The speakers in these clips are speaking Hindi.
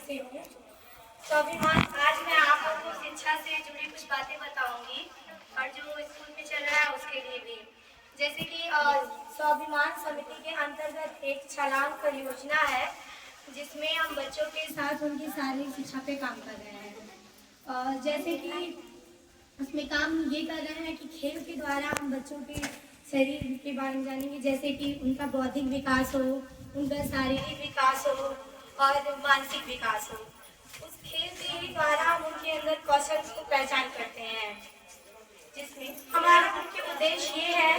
से हूँ। स्वाभिमान, आज मैं आप लोगों को शिक्षा से जुड़ी कुछ बातें बताऊंगी और जो स्कूल में चल रहा है उसके लिए भी। जैसे कि स्वाभिमान समिति के अंतर्गत एक छलांग परियोजना है जिसमें हम बच्चों के साथ उनकी शारीरिक शिक्षा पे काम कर रहे हैं। जैसे कि उसमें काम ये कर रहे हैं कि खेल के द्वारा हम बच्चों के शरीर के बारे में जानेंगे, जैसे कि उनका बौद्धिक विकास हो, उनका शारीरिक विकास हो और मानसिक विकास हो। उस खेल के द्वारा हम उनके अंदर कौशल को पहचान करते हैं, जिसमें हमारा मुख्य उद्देश्य ये है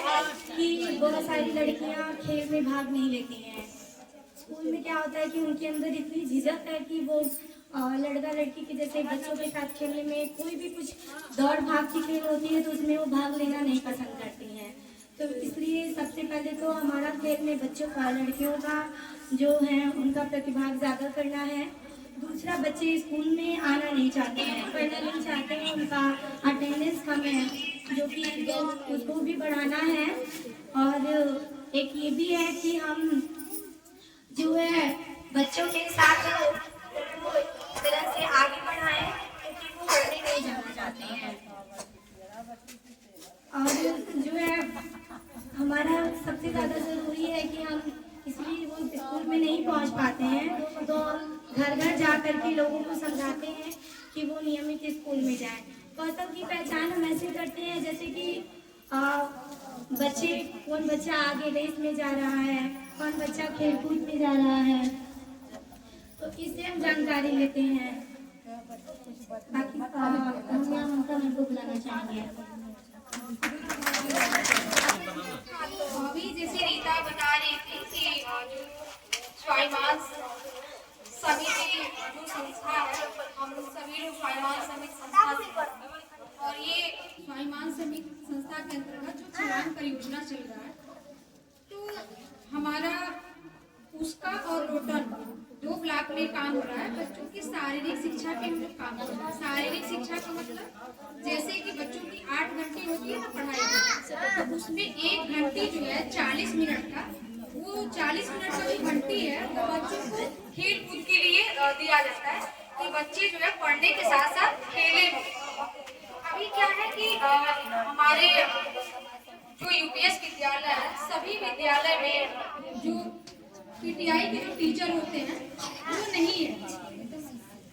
कि बहुत सारी लड़कियां खेल में भाग नहीं लेती हैं। स्कूल में क्या होता है कि उनके अंदर इतनी झिझक है कि वो लड़का लड़की के जैसे बच्चों के साथ खेलने में कोई भी कुछ दौड़ भाग की खेल होती है तो उसमें वो भाग लेना नहीं पसंद करती हैं। तो इसलिए सबसे पहले तो हमारा खेल में बच्चों का, लड़कियों का जो है उनका प्रतिभाग ज़्यादा करना है। दूसरा, बच्चे स्कूल में आना नहीं चाहते हैं, पढ़ना नहीं चाहते हैं, उनका अटेंडेंस कम है जो कि उसको भी बढ़ाना है। और एक ये भी है कि हम जो है बच्चों के साथ उनको इस तरह से आगे बढ़ाएं क्योंकि वो पढ़ने नहीं जाना चाहते हैं। और जो है हमारा सबसे ज़्यादा ज़रूरी है कि हम, इसलिए वो स्कूल में नहीं पहुंच पाते हैं तो घर घर जा करके लोगों को समझाते हैं कि वो नियमित स्कूल में जाएं। कौशल की पहचान हम ऐसे करते हैं जैसे कि बच्चे, कौन बच्चा आगे रेस में जा रहा है, कौन बच्चा खेलकूद में जा रहा है, तो इससे हम जानकारी लेते हैं। बाकी उनका मेरे को बुलाना चाहेंगे। अभी जैसे रीता बता रही थी कि जो स्वाभिमान समिति जो संस्था है, हम सभी लोग स्वाभिमान समिति संस्था से, और ये स्वाभिमान समिति संस्था के अंतर्गत जो छलांग परियोजना चल रहा है, तो हमारा उसका और लोटन 2 ब्लॉक में काम हो रहा है। बच्चों की शारीरिक शिक्षा पे हम लोग काम कर रहे हैं। शारीरिक शिक्षा का मतलब जैसे कि बच्चों की 8 घंटे होती है ना पढ़ाई, तो उसमें 1 घंटी जो है 40 मिनट का, वो 40 मिनट का जो घंटी है वो बच्चों को खेल कूद के लिए दिया जाता है कि बच्चे जो है पढ़ने के साथ साथ खेले। अभी क्या है कि हमारे जो यूपीएस विद्यालय है, सभी विद्यालय में जो पीटीआई के जो टीचर होते हैं वो नहीं है,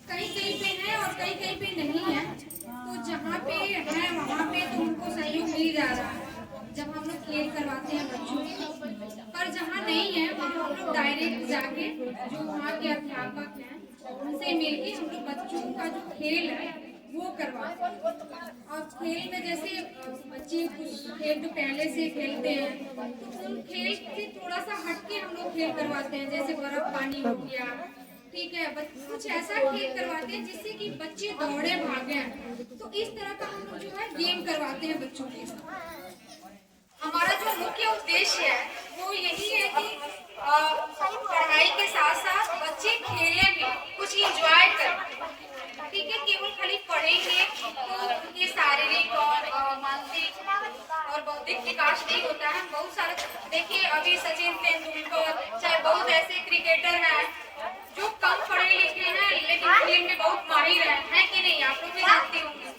कहीं कहीं पे है और कहीं कहीं पे नहीं है। तो जहाँ पे है वहाँ पे तो उनको सहयोग मिल जा रहा है जब हम लोग खेल करवाते हैं बच्चों को, पर जहाँ नहीं है वहाँ हम लोग डायरेक्ट जाके जो वहाँ के अध्यापक हैं उनसे मिलके हम लोग बच्चों का जो खेल है वो करवाते हैं। और खेल में जैसे बच्चे कुछ खेल जो पहले से खेलते हैं तो उन खेल से थोड़ा सा हटके हम लोग खेल करवाते हैं, जैसे बर्फ पानी हो गया, ठीक है, कुछ ऐसा खेल करवाते हैं जिससे कि बच्चे दौड़े भागे। तो इस तरह का हम लोग जो है गेम करवाते हैं बच्चों के साथ। हमारा जो मुख्य उद्देश्य है वो यही है कि पढ़ाई के साथ साथ बच्चे खेले भी, कुछ इंजॉय करें, ठीक है। केवल खाली पढ़ेंगे तो उनके शारीरिक और मानसिक और बौद्धिक विकास नहीं होता है। बहुत सारे देखिए, अभी सचिन तेंदुलकर, चाहे बहुत ऐसे क्रिकेटर हैं जो कम पढ़े लिखे हैं लेकिन खेल में बहुत माहिर है कि नहीं, आप लोग भी जानते होंगे।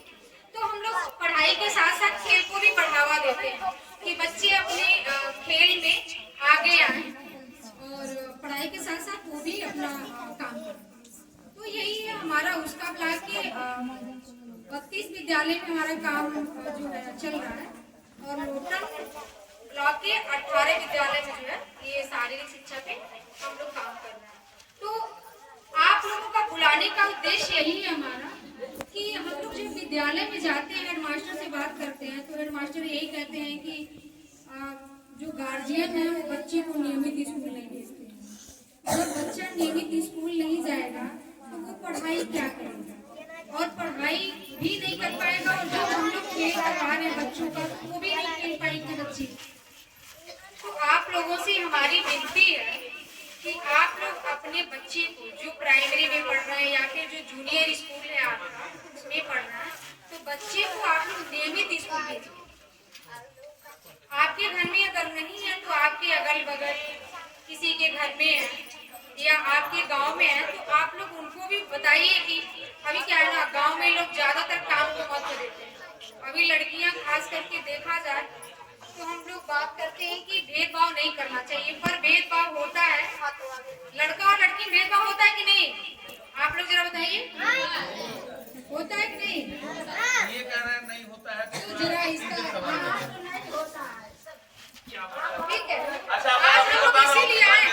तो हम लोग पढ़ाई के साथ साथ खेल को भी बढ़ावा देते हैं कि बच्चे अपने खेल में आगे आए और पढ़ाई के साथ साथ वो भी अपना काम करें। तो यही है हमारा उसका ब्लॉक के 32 विद्यालय में हमारा काम जो है चल रहा है, और लोटन ब्लॉक के 18 विद्यालय में जो है ये शारीरिक शिक्षा पे हम लोग काम कर रहे हैं। तो आप लोगों का बुलाने का उद्देश्य यही है हमारा कि हम लोग जब विद्यालय में जाते हैं, हेडमास्टर से बात करते हैं तो हेडमास्टर यही कहते हैं कि जो गार्जियन है वो बच्चे को नियमित स्कूल नहीं भेजते हैं। जब बच्चा नियमित स्कूल नहीं जाएगा तो वो पढ़ाई क्या करेगा, और पढ़ाई भी नहीं कर पाएगा, और जो हम लोग खेल करवा रहे हैं बच्चों का वो भी नहीं खेल पाएंगे बच्चे। तो आप लोगों से हमारी विनती है कि आप लोग अपने बच्चे को जो प्राइमरी में पढ़ रहे हैं या फिर जो जूनियर स्कूल है आपका उसमें पढ़ रहा है, तो बच्चे को आप लोग नियमित स्कूल भेजिए। आपके घर में अगर नहीं है तो आपके अगल बगल किसी के घर में है या आपके गांव में है तो बताइए कि अभी क्या है ना, गांव में लोग ज्यादातर काम को महत्व देते हैं। अभी लड़कियां खास करके देखा जाए तो हम लोग बात करते हैं कि भेदभाव नहीं करना चाहिए, पर भेदभाव होता है। लड़का और लड़की में भेदभाव होता है कि नहीं? आप लोग जरा बताइए, होता है कि नहीं? ये कह रहे हैं नहीं होता है तो जरा इसका ठीक है। अच्छा, आज हम लोग इसीलिए आए।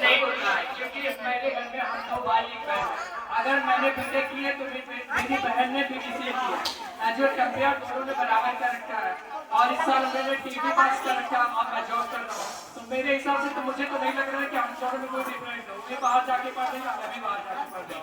नहीं होता है क्योंकि मेरे घर में हम 2 भाई एक बहन है। अगर मैंने बीटेक की है तो मेरी बहन ने बीटीसीए की है। एज ए कंपेयर दोनों ने बराबर का रखा है और इस साल मैंने टीवी पास कर रखा है और मैं जॉब कर रहा हूँ। तो मेरे हिसाब से तो मुझे तो नहीं लग रहा है कि हम दोनों में कोई डिफरेंस है। वो बाहर जाके पढ़ लेगा, मैं भी बाहर जाके पढ़ जाऊँ।